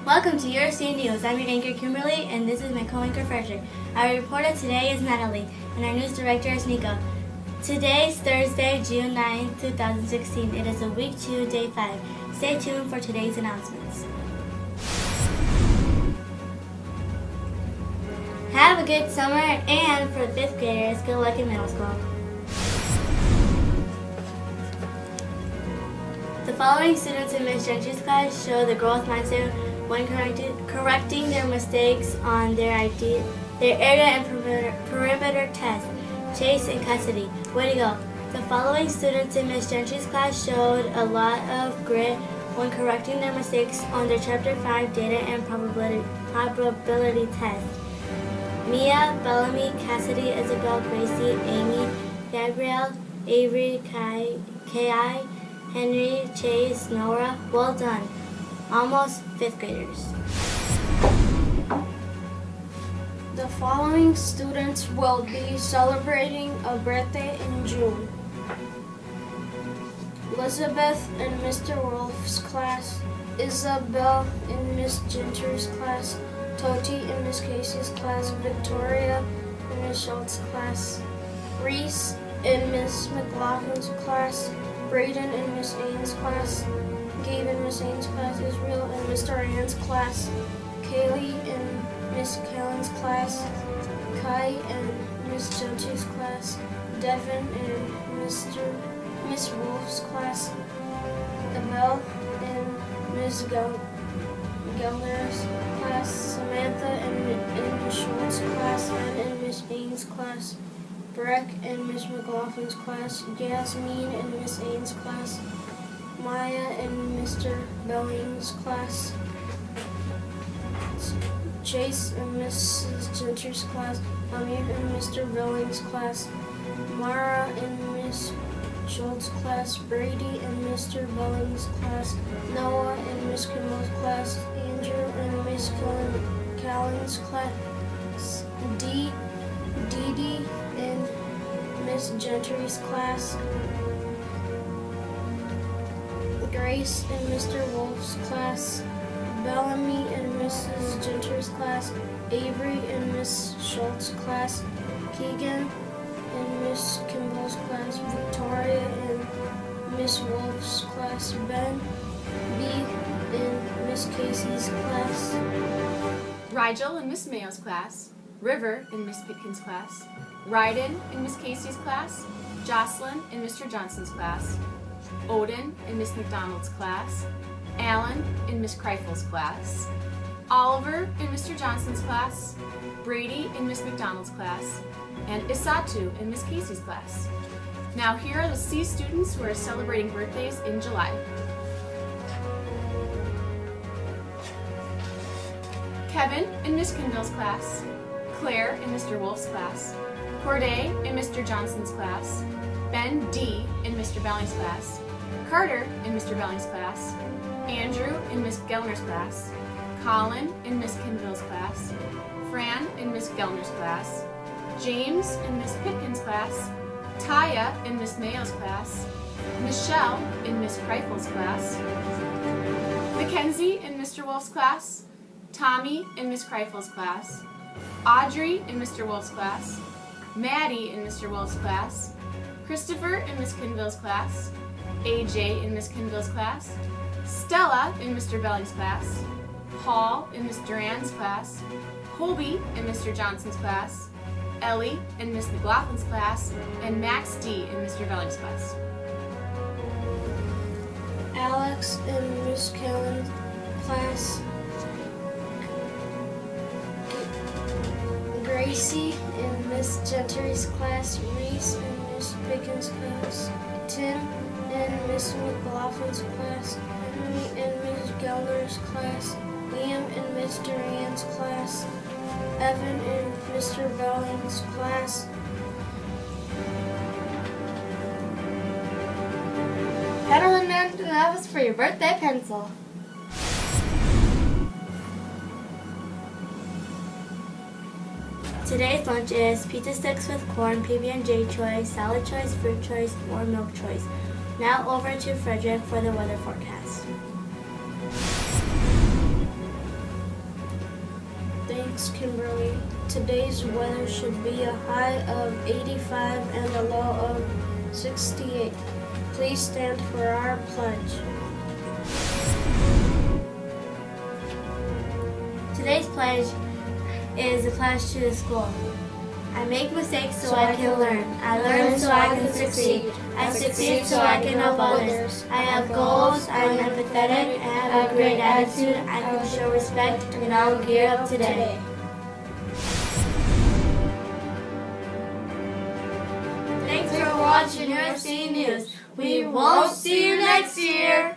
Welcome to Your C News. I'm your anchor Kimberly, and this is my co-anchor Frederick. Our reporter today is Natalie, and our news director is Nico. Today is Thursday, June 9, 2016. It is a week 2, day 5. Stay tuned for today's announcements. Have a good summer, and for 5th graders, good luck in middle school. The following students in Ms. Gentry's class show the growth mindset when correcting their mistakes on their area and perimeter test. Chase and Custody. Way to go. The following students in Ms. Gentry's class showed a lot of grit when correcting their mistakes on their Chapter 5 data and probability test. Mia, Bellamy, Cassidy, Isabel, Gracie, Amy, Gabrielle, Avery, Kai, Henry, Chase, Nora. Well done. Almost 5th graders. The following students will be celebrating a birthday in June. Elizabeth in Mr. Wolf's class, Isabel in Miss Gentry's class, Toti in Miss Casey's class, Victoria in Miss Schultz's class, Reese in Miss McLaughlin's class, Braden in Miss Ains' class, Gabe in Miss Ains' class, Israel in Mr. Ann's class, Kaylee in Miss Callan's class, Kai in Miss Gentry's class, Devin in Miss Wolf's class, Abel in Miss Gellner's class, Samantha in Miss Schultz's class, and in Miss Ains' class, Breck in Miss McLaughlin's class, Yasmin in Miss Ains' class, Maya in Mr. Belling's class, Chase in Mrs. Gentry's class, Amir in Mr. Belling's class, Mara in Miss Schultz's class, Brady in Mr. Belling's class, Noah in Miss Kimball's class, Andrew in Miss Callan's class, Dee in Miss Gentry's class, Grace in Mr. Wolf's class, Bellamy in Mrs. Gentry's class, Avery in Miss Schultz's class, Keegan in Miss Kimball's class, Victoria in Miss Wolf's class, Ben B in Miss Casey's class, Rigel in Miss Mayo's class, River in Miss Pitkin's class, Ryden in Miss Casey's class, Jocelyn in Mr. Johnson's class, Odin in Miss McDonald's class, Alan in Miss Kreiffel's class, Oliver in Mr. Johnson's class, Brady in Miss McDonald's class, and Isatu in Miss Casey's class. Now here are the C students who are celebrating birthdays in July. Kevin in Miss Kinville's class, Claire in Mr. Wolf's class, Corday in Mr. Johnson's class, Ben D in Mr. Belling's class, Carter in Mr. Belling's class, Andrew in Miss Gellner's class, Colin in Miss Kinville's class, Fran in Miss Gellner's class, James in Miss Pitkin's class, Taya in Miss Mayo's class, Michelle in Miss Kreiffel's class, Mackenzie in Mr. Wolf's class, Tommy in Miss Kreiffel's class, Audrey in Mr. Wolf's class, Maddie in Mr. Wolf's class, Christopher in Miss Kinville's class, AJ in Miss Kinville's class, Stella in Mr. Belling's class, Paul in Miss Duran's class, Hobie in Mr. Johnson's class, Ellie in Miss McLaughlin's class, and Max D in Mr. Belling's class. Alex in Miss Callan's class, Gracie in Miss Gentry's class, Reese in Miss Pickens' class, Tim in Miss McLaughlin's class, Henry in Miss Gellner's class, Liam in Miss Duran's class, Evan in Mr. Belling's class, Petal and that was for your birthday pencil. Today's lunch is pizza sticks with corn, PB&J choice, salad choice, fruit choice, or milk choice. Now over to Frederick for the weather forecast. Miss Kimberly. Today's weather should be a high of 85 and a low of 68. Please stand for our pledge. Today's pledge is a pledge to the school. I make mistakes so I can learn. I learn so I can succeed. I succeed so I can help others. I have goals, I am empathetic, I have a great attitude, I can show respect, and I will gear up today. Thanks for watching USC News. We won't see you next year.